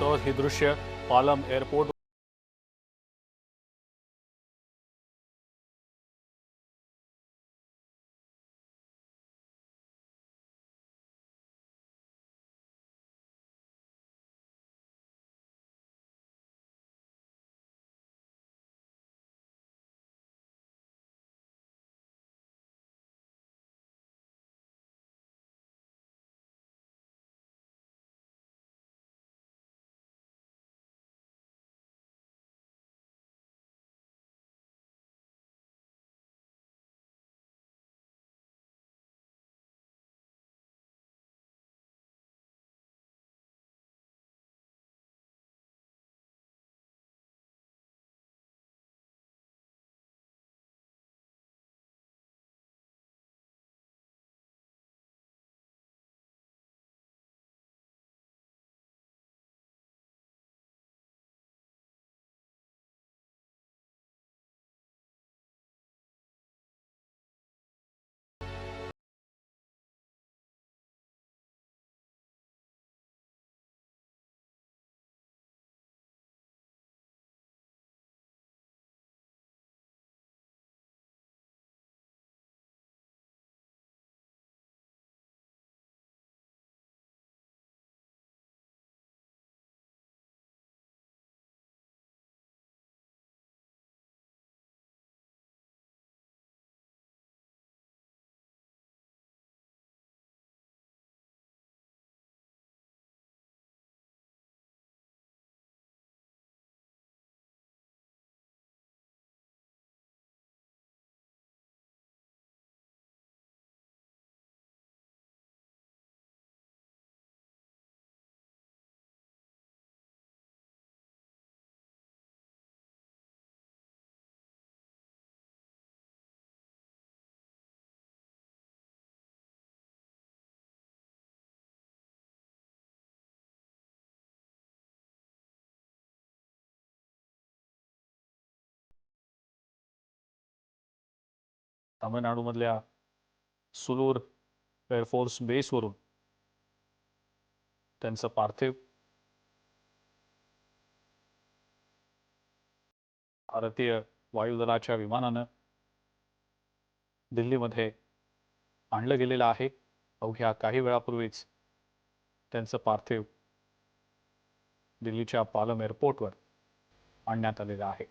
तो हे दृश्य पालम एअरपोर्ट तामिळनाडूमधल्या सुलूर एअरफोर्स बेसवरून त्यांचं पार्थिव भारतीय वायुदलाच्या विमानानं दिल्लीमध्ये आणलं गेलेलं आहे. अवघ्या काही वेळापूर्वीच त्यांचं पार्थिव दिल्लीच्या पालम एअरपोर्टवर आणण्यात आलेलं आहे.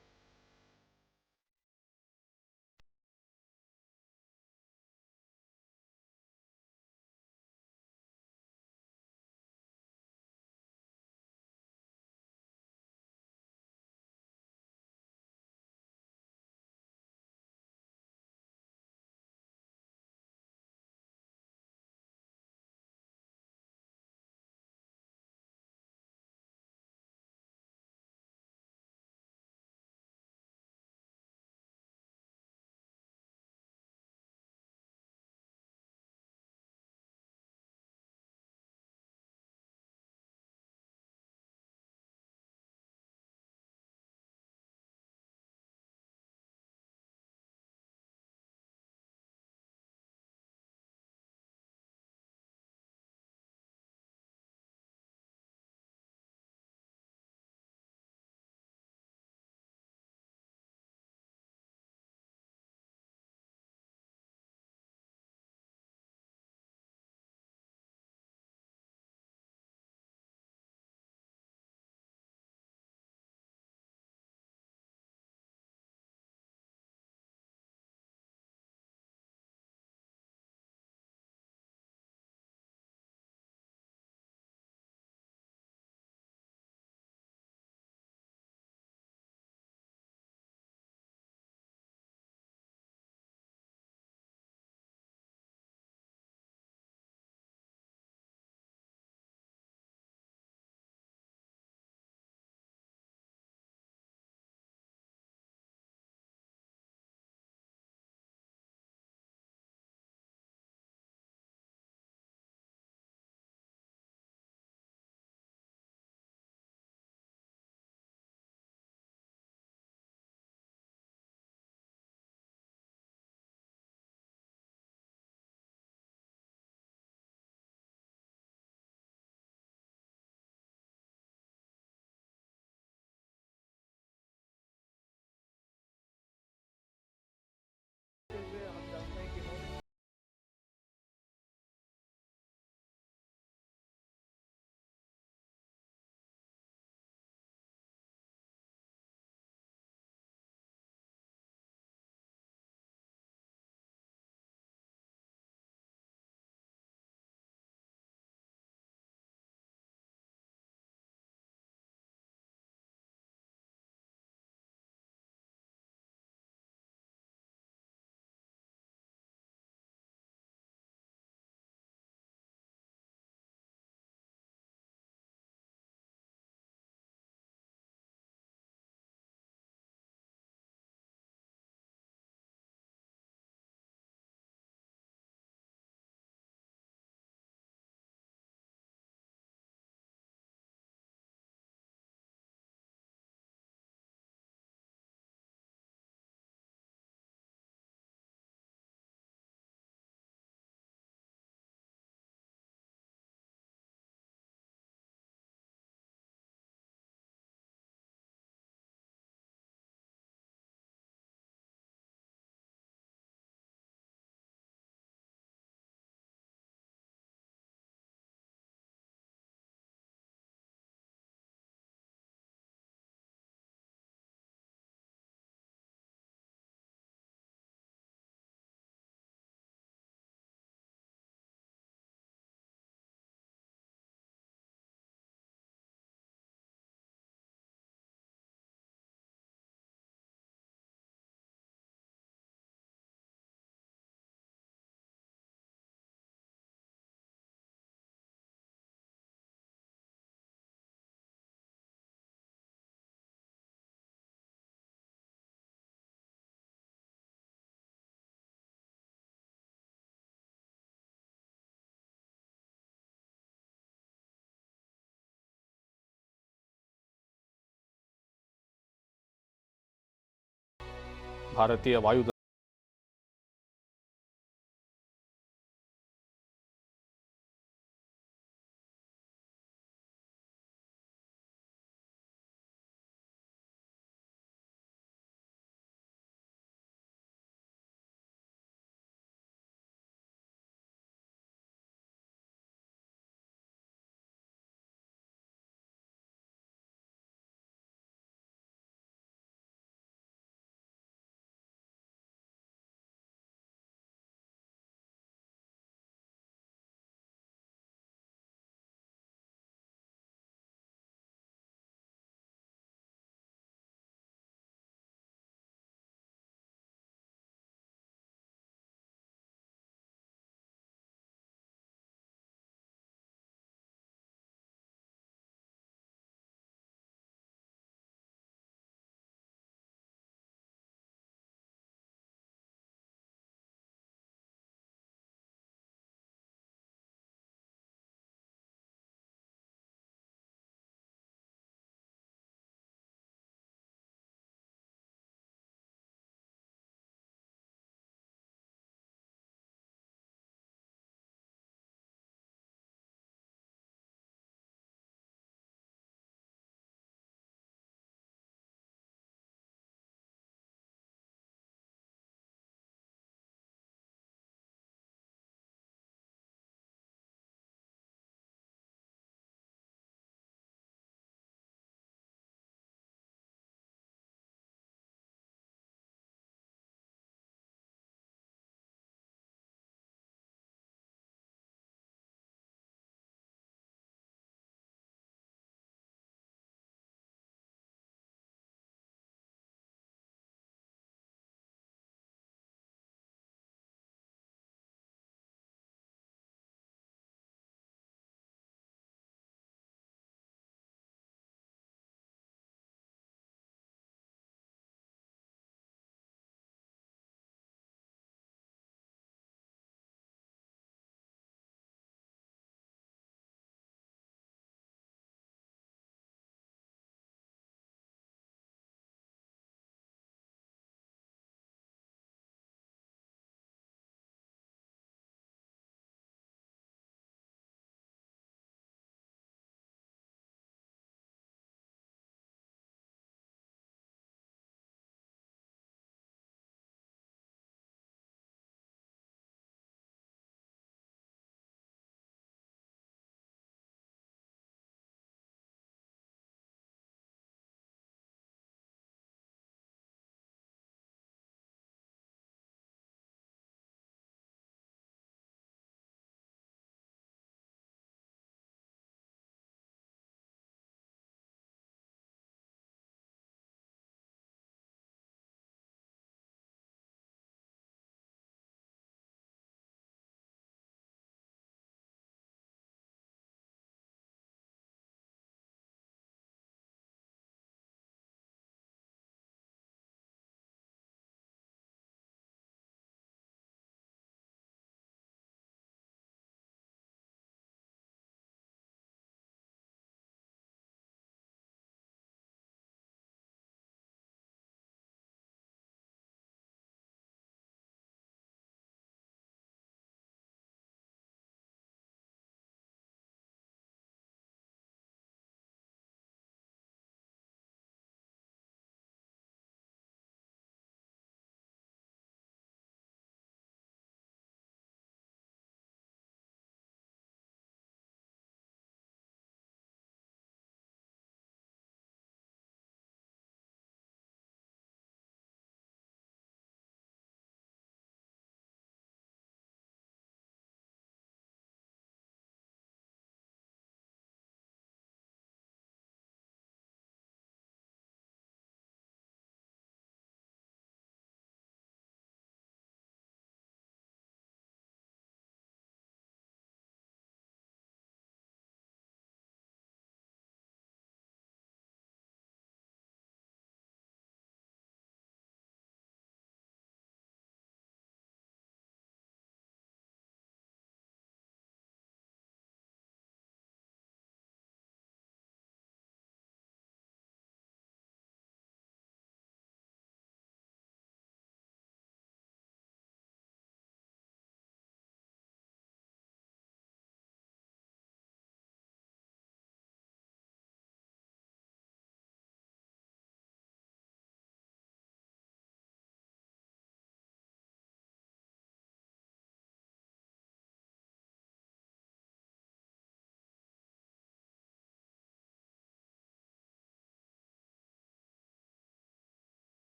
भारतीय वायु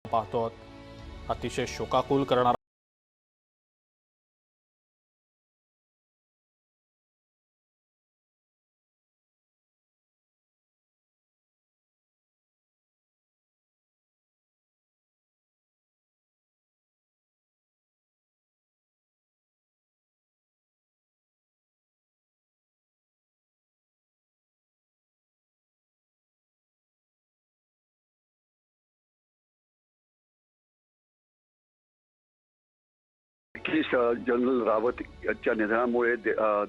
पाहतो अतिशय शोकाकुल करणारा जनरल रावत यांच्या निधनामुळे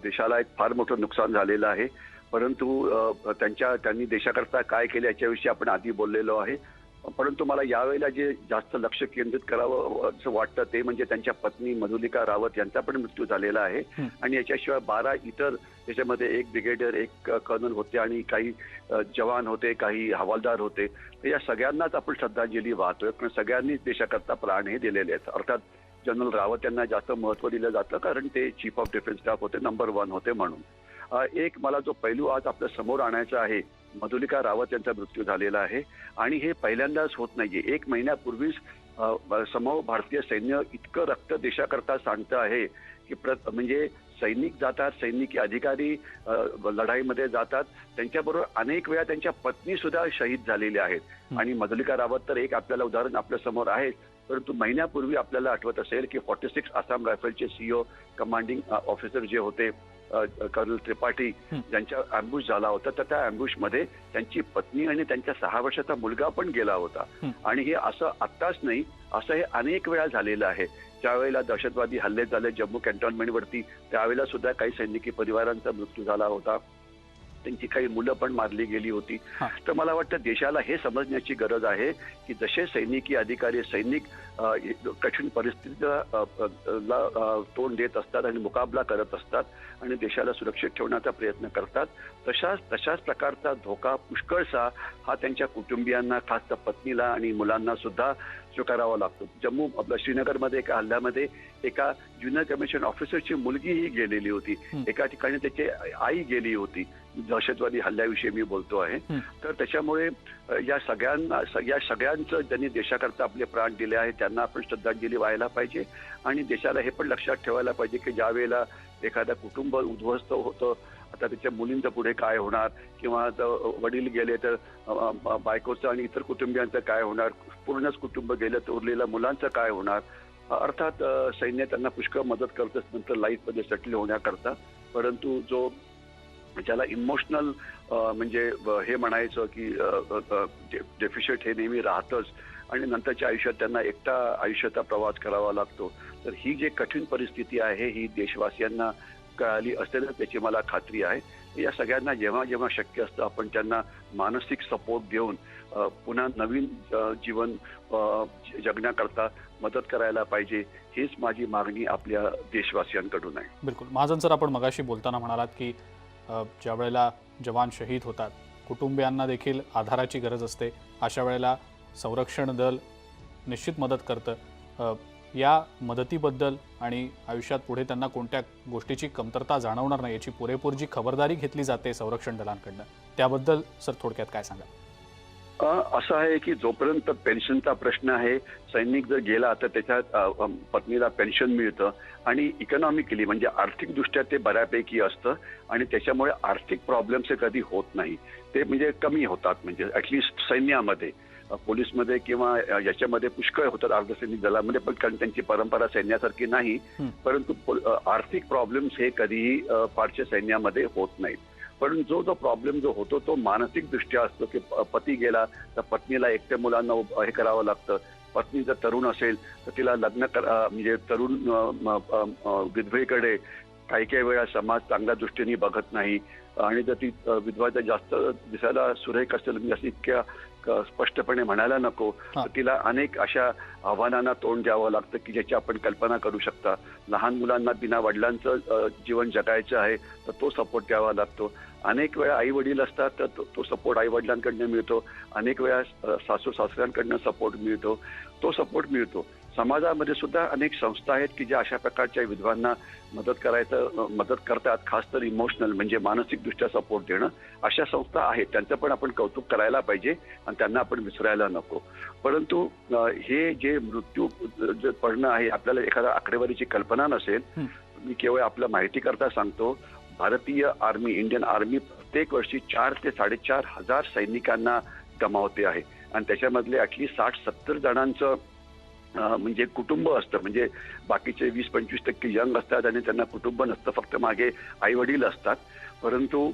देशाला एक फार मोठं नुकसान झालेलं आहे. परंतु त्यांनी देशाकरता काय केले याच्याविषयी आपण आधी बोललेलो आहे. परंतु मला यावेळेला जे जास्त लक्ष केंद्रित करावं असं वाटतं ते म्हणजे त्यांच्या पत्नी मधुलिका रावत यांचा पण मृत्यू झालेला आहे. आणि याच्याशिवाय 12 इतर त्याच्यामध्ये एक ब्रिगेडियर, एक कर्नल होते आणि काही जवान होते, काही हवालदार होते. तर या सगळ्यांनाच आपण श्रद्धांजली वाहतोय, कारण सगळ्यांनीच देशाकरता प्राण हे दिलेले आहेत. अर्थात जनरल रावत यांना जास्त महत्त्व दिलं जातं कारण ते चीफ ऑफ डिफेन्स स्टाफ होते, नंबर 1 होते म्हणून. एक मला जो पैलू आज आपल्या समोर आणायचा आहे, मधुलिका रावत यांचा मृत्यू झालेला आहे आणि हे पहिल्यांदाच होत नाहीये. 1 महिन्यापूर्वीच समूह भारतीय सैन्य इतकं रक्त देशाकरता सांडतं आहे की म्हणजे सैनिक जातात, सैनिकी अधिकारी लढाईमध्ये जातात, त्यांच्याबरोबर अनेक वेळा त्यांच्या पत्नी सुद्धा शहीद झालेल्या आहेत. आणि मधुलिका रावत तर एक आपल्याला उदाहरण आपल्या समोर आहे. परंतु महिन्यापूर्वी आपल्याला आठवत असेल की 46 आसाम रायफलचे सीईओ कमांडिंग ऑफिसर जे होते कर्नल त्रिपाठी ज्यांच्या अँब्युश झाला होता, तर त्या अँब्युशमध्ये त्यांची पत्नी आणि त्यांच्या 6 वर्षाचा मुलगा पण गेला होता. आणि हे असं आत्ताच नाही, असं हे अनेक वेळा झालेलं आहे. ज्यावेळेला दहशतवादी हल्ले झाले जम्मू कॅन्टॉन्मेंटवरती, त्यावेळेला सुद्धा काही सैनिकी परिवारांचा मृत्यू झाला होता, त्यांची काही मुलं पण मारली गेली होती. तर मला वाटतं देशाला हे समजण्याची गरज आहे की जसे सैनिकी अधिकारी, सैनिक कठीण परिस्थितीला तोंड देत असतात आणि मुकाबला करत असतात आणि देशाला सुरक्षित ठेवण्याचा प्रयत्न करतात, तशाच प्रकारचा धोका पुष्कळसा हा त्यांच्या कुटुंबियांना, खास पत्नीला आणि मुलांना सुद्धा स्वीकारावा लागतो. श्रीनगरमध्ये एका हल्ल्यामध्ये एका ज्युनियर कमिशन ऑफिसरची मुलगीही गेलेली होती, एका ठिकाणी त्याची आई गेली होती. दहशतवादी हल्ल्याविषयी मी बोलतो आहे. तर त्याच्यामुळे या सगळ्यांचं ज्यांनी देशाकरता आपले प्राण दिले आहेत त्यांना आपण श्रद्धांजली व्हायला पाहिजे. आणि देशाला हे पण लक्षात ठेवायला पाहिजे की ज्या वेळेला एखादा कुटुंब उद्ध्वस्त होतं, आता त्याच्या मुलींचं पुढे काय होणार, किंवा वडील गेले तर बायकोचं आणि इतर कुटुंबियांचं काय होणार, पूर्णच कुटुंब गेलं तर उरलेल्या मुलांचं काय होणार. अर्थात सैन्य त्यांना पुष्कळ मदत करतच नंतर लाईफमध्ये सेटल होण्याकरता. परंतु जो ज्याला इमोशनल म्हणजे हे म्हणायचं की डेफिशिट हे नेहमी राहतच आणि नंतरच्या आयुष्यात त्यांना एकटा आयुष्याचा प्रवास करावा लागतो. तर ही जी कठीण परिस्थिती आहे ही देशवासियांना कळाली असेलच याची मला खात्री आहे. या सगळ्यांना जेव्हा जेव्हा शक्य असतं आपण त्यांना मानसिक सपोर्ट देऊन पुन्हा नवीन जीवन जगण्याकरता मदत करायला पाहिजे, हीच माझी मागणी आपल्या देशवासियांकडून आहे. बिलकुल. महाजन सर, आपण मगाशी बोलताना म्हणालात की ज्या वेळेला जवान शहीद होतात कुटुंबियांना देखील आधाराची गरज असते, अशा वेळेला संरक्षण दल निश्चित मदत करतं. या मदतीबद्दल आणि आयुष्यात पुढे त्यांना कोणत्या गोष्टीची कमतरता जाणवणार नाही याची पुरेपूर जी खबरदारी घेतली जाते संरक्षण दलांकडनं, त्याबद्दल सर थोडक्यात काय सांगा? असं आहे की जोपर्यंत पेन्शनचा प्रश्न आहे, सैनिक जर गेला तर त्याच्या पत्नीला पेन्शन मिळतं आणि इकॉनॉमिकली म्हणजे आर्थिकदृष्ट्या ते बऱ्यापैकी असतं आणि त्याच्यामुळे आर्थिक प्रॉब्लेम्स कधी होत नाही, ते म्हणजे कमी होतात. म्हणजे ॲटलिस्ट सैन्यामध्ये, पोलीसमध्ये किंवा याच्यामध्ये पुष्कळ होतात अर्धसैनिक दलामध्ये, पण कारण त्यांची परंपरा सैन्यासारखी नाही. परंतु आर्थिक प्रॉब्लेम्स हे कधीही फारशे सैन्यामध्ये होत नाहीत. पण जो प्रॉब्लेम जो होतो तो मानसिक दृष्ट्या असतो की पती गेला तर पत्नीला एकट्या मुलांना हे करावं लागतं. पत्नी जर तरुण असेल तर तिला लग्न म्हणजे तरुण विधवेकडे काही वेळा समाज चांगल्या दृष्टीने बघत नाही आणि जर ती विधवा जर जास्त दिसायला सुरेख असेल, म्हणजे असं इतक्या स्पष्टपणे म्हणायला नको, तर तिला अनेक अशा आव्हानांना तोंड द्यावं लागतं की ज्याची आपण कल्पना करू शकता. लहान मुलांना बिना वडिलांचं जीवन जगायचं आहे तर तो सपोर्ट द्यावा लागतो. अनेक वेळा आई वडील असतात तर तो सपोर्ट आई वडिलांकडनं मिळतो, अनेक वेळा सासू सासऱ्यांकडनं सपोर्ट मिळतो, तो सपोर्ट मिळतो. समाजामध्ये सुद्धा अनेक संस्था आहेत की ज्या अशा प्रकारच्या विधवांना मदत करतात, खास तर इमोशनल म्हणजे मानसिकदृष्ट्या सपोर्ट देणं. अशा संस्था आहेत, त्यांचं पण आपण कौतुक करायला पाहिजे आणि त्यांना आपण विसरायला नको. परंतु हे जे मृत्यू जे पडणं आहे, आपल्याला एखाद्या आकडेवारीची कल्पना नसेल. मी केवळ आपल्या माहितीकरता सांगतो, भारतीय आर्मी, इंडियन आर्मी प्रत्येक वर्षी 4 ते 4.5 हजार सैनिकांना गमावते आहे आणि त्याच्यामधले ॲटलीस्ट 60-70 जणांचं म्हणजे कुटुंब असतं. म्हणजे बाकीचे 20-25% यंग असतात आणि त्यांना कुटुंब नसतं, फक्त मागे आई वडील असतात. परंतु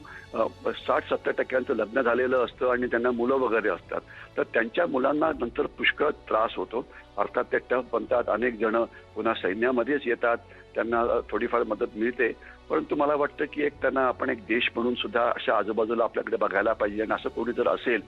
60-70% लग्न झालेलं असतं आणि त्यांना मुलं वगैरे असतात. तर त्यांच्या मुलांना नंतर पुष्कळ त्रास होतो. अर्थात ते टफ बनतात. अनेक जण पुन्हा सैन्यामध्येच येतात, त्यांना थोडीफार मदत मिळते. परंतु मला वाटतं की त्यांना आपण एक देश म्हणून सुद्धा अशा आजूबाजूला आपल्याकडे बघायला पाहिजे आणि असं कोणी जर असेल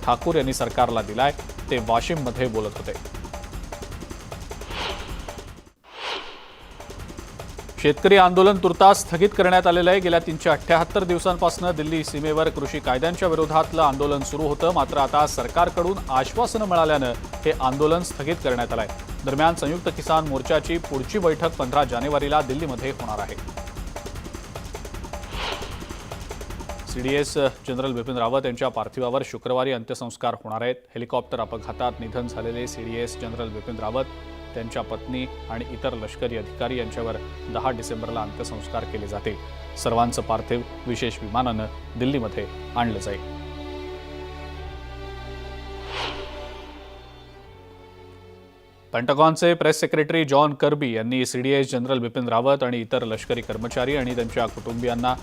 ठाकूर यांनी सरकारला दिलाय. ते वाशिममध्ये बोलत होते. शेतकरी आंदोलन तुर्तास स्थगित करण्यात आलेलं आहे. गेल्या 378 दिवसांपासून दिल्ली सीमेवर कृषी कायद्यांच्या विरोधातलं आंदोलन सुरू होतं. मात्र आता सरकारकडून आश्वासनं मिळाल्यानं हे आंदोलन स्थगित करण्यात आलंय. दरम्यान संयुक्त किसान मोर्चाची पुढची बैठक 15 जानेवारीला दिल्लीमध्ये होणार आहे. सीडीएस जनरल बिपिन रावत यांच्या पार्थिवावर शुक्रवारी अंत्यसंस्कार होणार आहेत. हेलिकॉप्टर अपघातात निधन झालेले सीडीएस जनरल बिपिन रावत, त्यांच्या पत्नी आणि इतर लष्करी अधिकारी यांच्यावर 10 डिसेंबरला अंत्यसंस्कार केले जातील. सर्वांचं पार्थिव विशेष विमानानं दिल्लीमध्ये आणलं जाईल. पेंटागॉनचे प्रेस सेक्रेटरी जॉन कर्बी यांनी सीडीएस जनरल बिपिन रावत आणि इतर लष्करी कर्मचारी आणि त्यांच्या कुटुंबियांना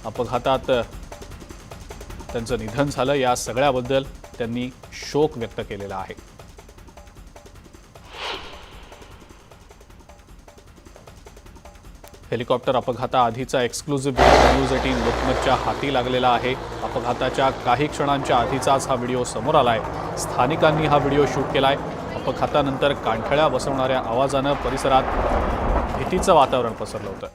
अपघातात त्यांचं निधन झालं या सगळ्याबद्दल त्यांनी शोक व्यक्त केलेला आहे. हेलिकॉप्टर अपघाताआधीचा एक्सक्लुझिव्ह व्हिडिओ न्यूज 18 लोकमतच्या हाती लागलेला आहे. अपघाताच्या काही क्षणांच्या आधीचाच हा व्हिडिओ समोर आलाय. स्थानिकांनी हा व्हिडिओ शूट केलाय. अपघातानंतर कानठळ्या बसवणाऱ्या आवाजानं परिसरात भीतीचं वातावरण पसरलं होतं.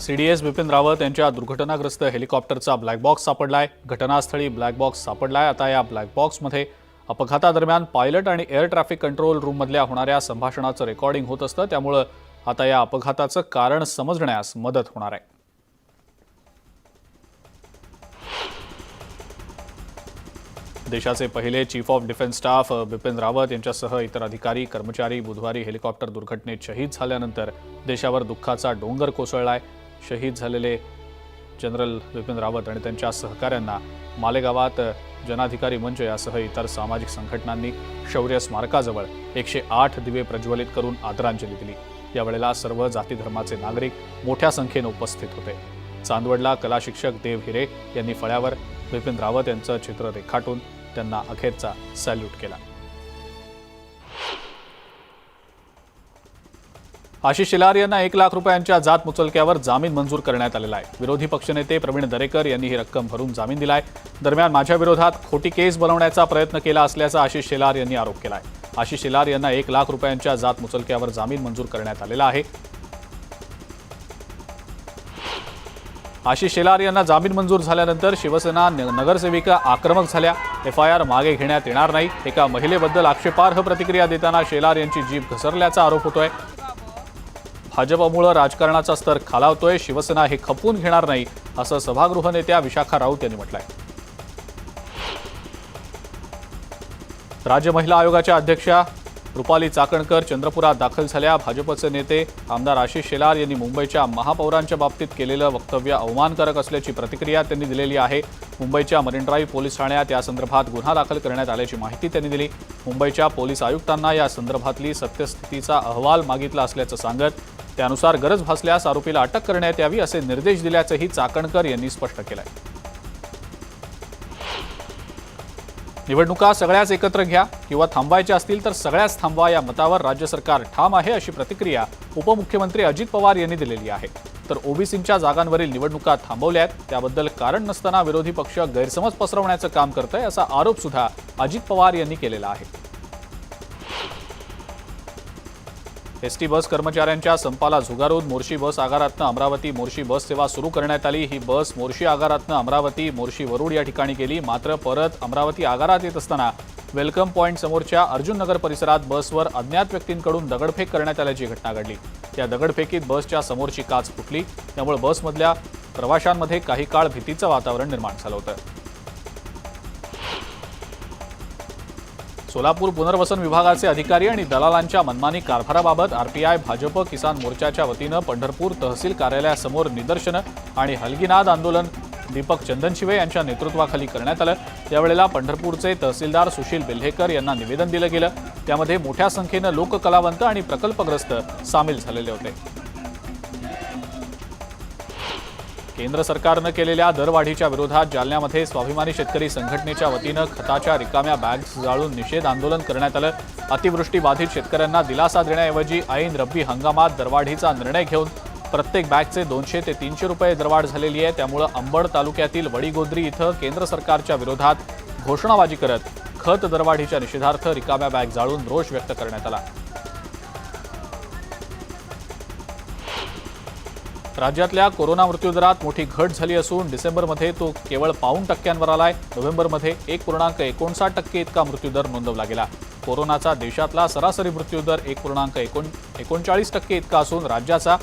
सीडीएस बिपिन रावत यांच्या दुर्घटनाग्रस्त हेलिकॉप्टरचा ब्लॅक बॉक्स सापडलाय. घटनास्थळी ब्लॅक बॉक्स सापडलाय. आता या ब्लॅक बॉक्समध्ये अपघातादरम्यान पायलट आणि एअर ट्रॅफिक कंट्रोल रूममधल्या होणाऱ्या संभाषणाचं रेकॉर्डिंग होत असतं. त्यामुळं आता या अपघाताचं कारण समजण्यास मदत होणार आहे. देशाचे पहिले chief of defence staff Bipin Rawat यांच्यासह इतर अधिकारी कर्मचारी बुधवारी हेलिकॉप्टर दुर्घटनेत शहीद झाल्यानंतर देशावर दुःखाचा डोंगर कोसळलाय. शहीद झालेले जनरल बिपिन रावत आणि त्यांच्या सहकाऱ्यांना मालेगावात जनाधिकारी मंच यासह इतर सामाजिक संघटनांनी शौर्य स्मारकाजवळ 108 दिवे प्रज्वलित करून आदरांजली दिली. यावेळेला सर्व जाती धर्माचे नागरिक मोठ्या संख्येने उपस्थित होते. चांदवडला कला शिक्षक देव हिरे यांनी फळ्यावर बिपिन रावत यांचं चित्र रेखाटून त्यांना अखेरचा सॅल्यूट केला. आशिष शेलार यांना 1 लाख रुपयांच्या जात मुचलक्यावर जामीन मंजूर करण्यात आलेला आहे. विरोधी पक्षनेते प्रवीण दरेकर यांनी ही रक्कम भरून जामीन दिलाय. दरम्यान माझ्या विरोधात खोटी केस बनवण्याचा प्रयत्न केला असल्याचा आशिष शेलार यांनी आरोप केलाय. आशिष शेलार यांना 1 लाख रुपयांच्या जात मुचलक्यावर जामीन मंजूर करण्यात आलेला आहे. आशिष शेलार यांना जामीन मंजूर झाल्यानंतर शिवसेना नगरसेविका आक्रमक झाल्या. एफआयआर मागे घेण्यात येणार नाही. एका महिलेबद्दल आक्षेपार्ह प्रतिक्रिया देताना शेलार यांची जीभ घसरल्याचा आरोप होतोय. भाजपमुळे राजकारणाचा स्तर खालावतोय. शिवसेना हे खपवून घेणार नाही असं सभागृह नेत्या विशाखा राऊत यांनी म्हटलंय. राज्य महिला आयोगाच्या अध्यक्षा रुपाली चाकणकर चंद्रपुरात दाखल झाल्या. भाजपचे नेते आमदार आशिष शेलार यांनी मुंबईच्या महापौरांच्या बाबतीत केलेलं वक्तव्य अवमानकारक असल्याची प्रतिक्रिया त्यांनी दिलेली आहे. मुंबईच्या मरीन ड्राईव्ह पोलीस ठाण्यात या संदर्भात गुन्हा दाखल करण्यात आल्याची माहिती त्यांनी दिली. मुंबईच्या पोलीस आयुक्तांना या संदर्भातली सत्यस्थितीचा अहवाल मागितला असल्याचं सांगत त्यानुसार गरज भासल्यास आरोपीला अटक करण्यात यावी असे निर्देश दिल्याचंही चाकणकर यांनी स्पष्ट केलंय. निवडणुका सगळ्याच एकत्र घ्या किंवा थांबवायच्या असतील तर सगळ्याच थांबवा या मतावर राज्य सरकार ठाम आहे अशी प्रतिक्रिया उपमुख्यमंत्री अजित पवार यांनी दिलेली आहे. तर ओबीसींच्या जागांवरील निवडणुका थांबवल्यात त्याबद्दल कारण नसताना विरोधी पक्ष गैरसमज पसरवण्याचं काम करतंय असा आरोप सुद्धा अजित पवार यांनी केलेला आहे. एसटी बस कर्मचाऱ्यांच्या संपाला झुगारून मोर्शी बस आगारातनं अमरावती मोर्शी बस सेवा सुरू करण्यात आली. ही बस मोर्शी आगारातनं अमरावती मोर्शी वरुड या ठिकाणी गेली. मात्र परत अमरावती आगारात येत असताना वेलकम पॉईंट समोरच्या अर्जुन नगर परिसरात बसवर अज्ञात व्यक्तींकडून दगडफेक करण्यात आल्याची घटना घडली. या दगडफेकीत बसच्या समोरची काच फुटली. त्यामुळे बसमधल्या प्रवाशांमध्ये काही काळ भीतीचं वातावरण निर्माण झालं होतं. सोलापूर पुनर्वसन विभागाचे अधिकारी आणि दलालांच्या मनमानी कारभाराबाबत आरपीआय भाजप किसान मोर्चाच्या वतीनं पंढरपूर तहसील कार्यालयासमोर निदर्शनं आणि हलगीनाद आंदोलन दीपक चंदनशिवे यांच्या नेतृत्वाखाली करण्यात आलं. यावेळेला पंढरपूरचे तहसीलदार सुशील बेल्हेकर यांना निवेदन दिलं गेलं. त्यामध्ये मोठ्या संख्येनं लोककलावंत आणि प्रकल्पग्रस्त सामील झालेले होते. केंद्र सरकारनं केलेल्या दरवाढीच्या विरोधात जालन्यामध्ये स्वाभिमानी शेतकरी संघटनेच्या वतीनं खताच्या रिकाम्या बॅग्स जाळून निषेध आंदोलन करण्यात आलं. अतिवृष्टी बाधित शेतकऱ्यांना दिलासा देण्याऐवजी ऐन रब्बी हंगामात दरवाढीचा निर्णय घेऊन प्रत्येक बॅगचे 200 ते 300 रुपये दरवाढ झालेली आहे। त्यामुळे अंबड तालुक्यातील वडीगोद्री इथं केंद्र सरकारच्या विरोधात घोषणाबाजी करत खत दरवाढीच्या निषेधार्थ रिकाम्या बॅग जाळून रोष व्यक्त करण्यात आला। राज्यातल्या कोरोना मृत्यूदरात मोठी घट झाली असून डिसेंबरमध्ये तो केवळ 0.5% आलाय। नोव्हेंबरमध्ये 1.59% इतका मृत्यूदर नोंदवला गेला। कोरोनाचा देशातला सरासरी मृत्यूदर 1.39% इतका असून राज्याचा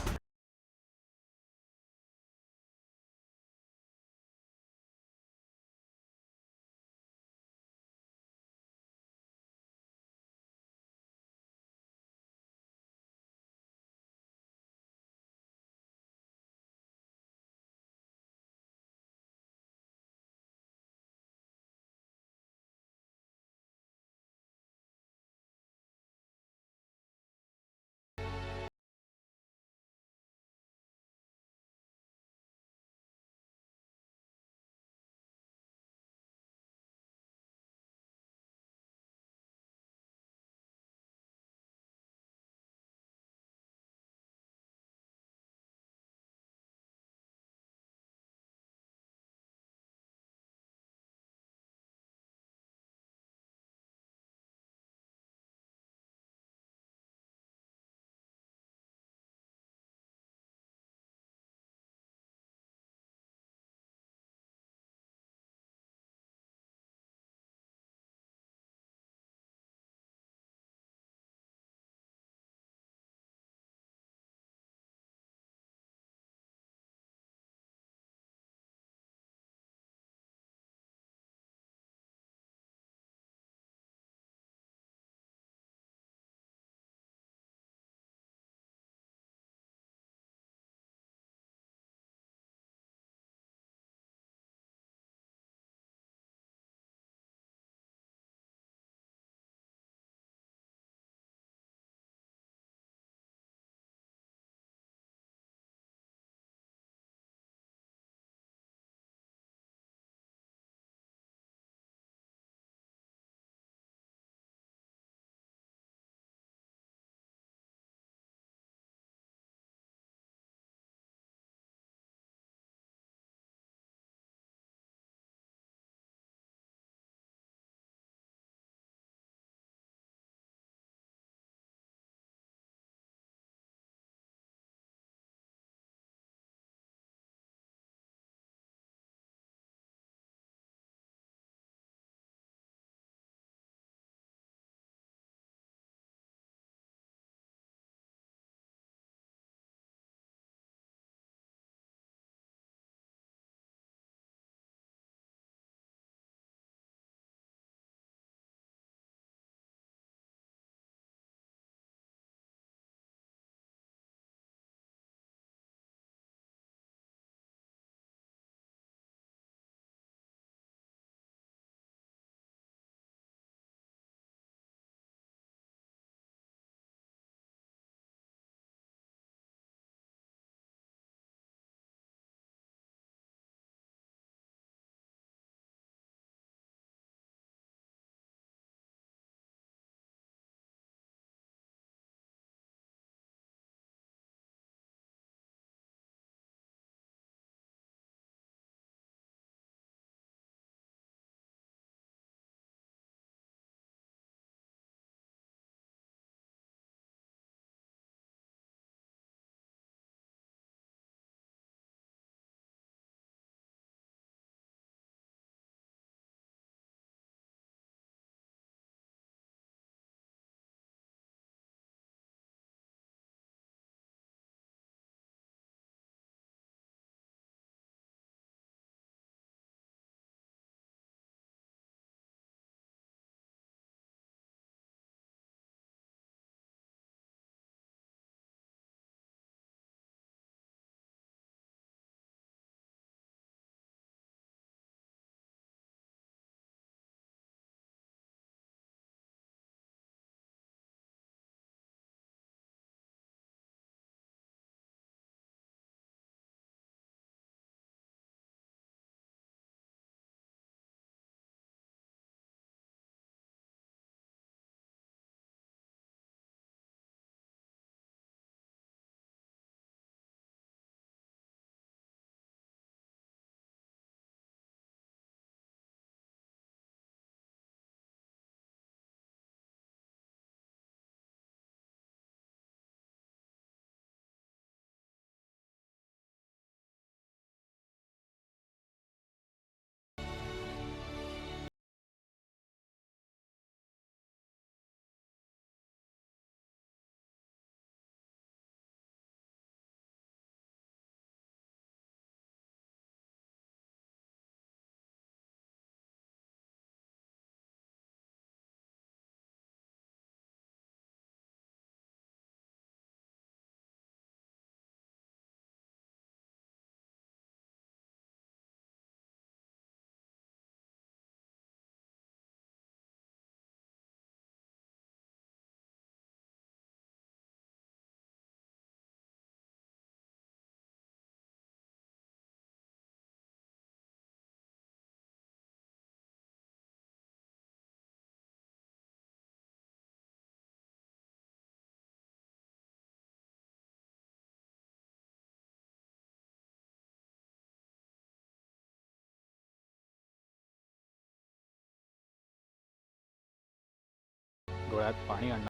डोळ्यात पाणी आणणारं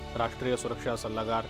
राष्ट्रीय सुरक्षा सल्लागार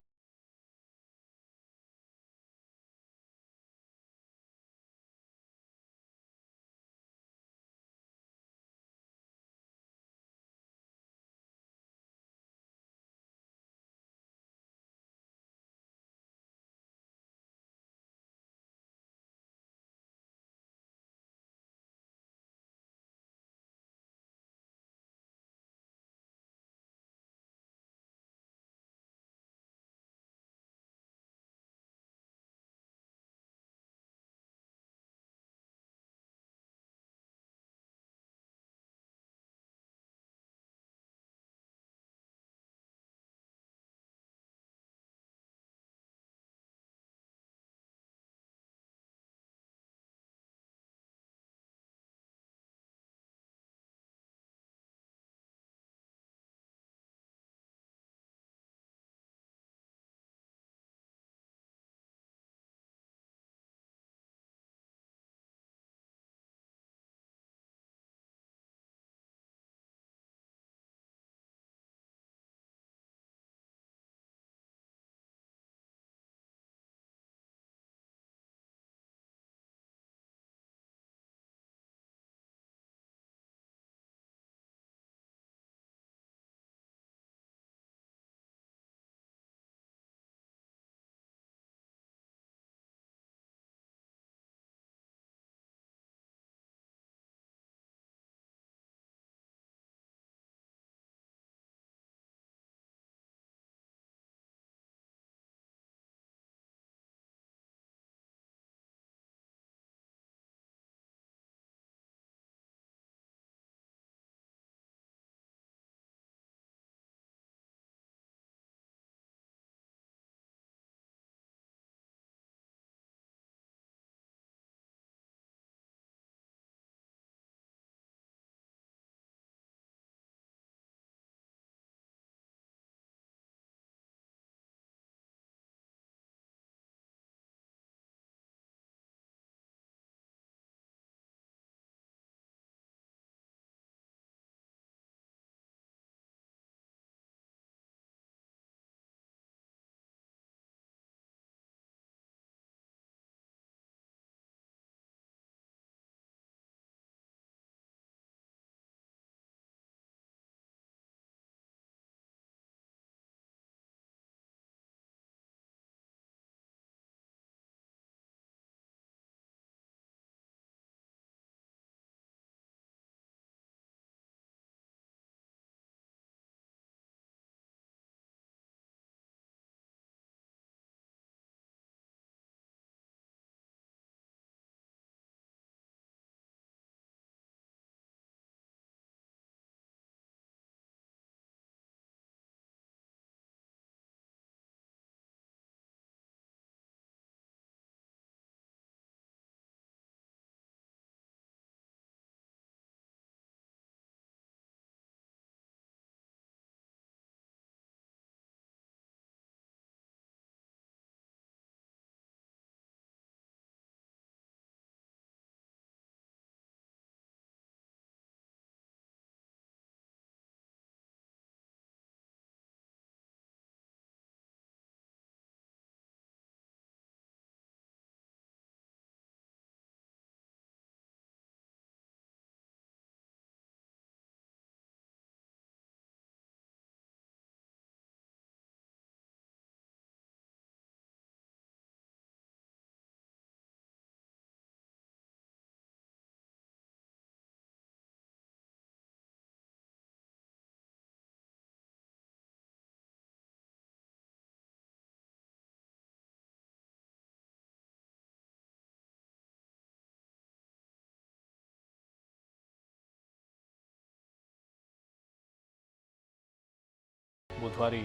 बुधवारी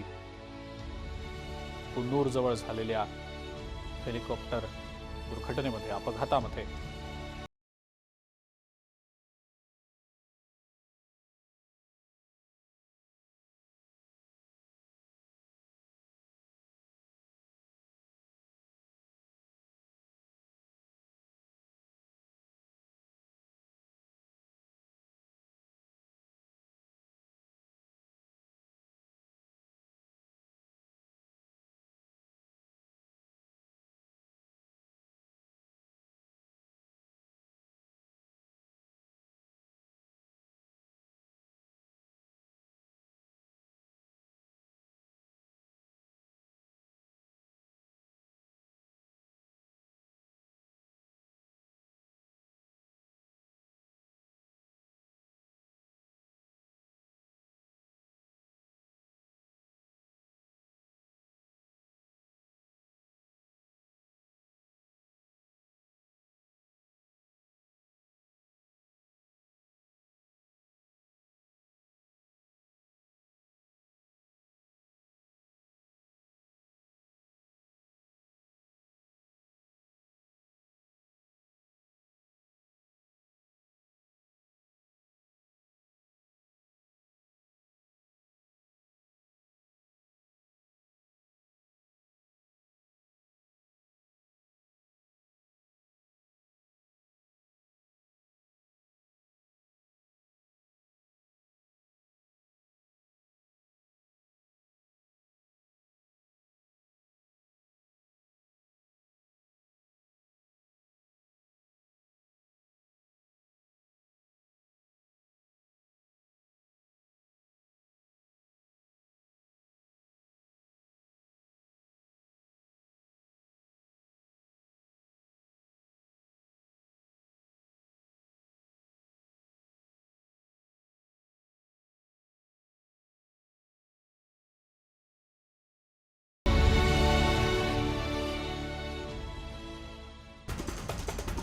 कुन्नूरजवळ झालेल्या हेलिकॉप्टर दुर्घटनेमध्ये अपघातामध्ये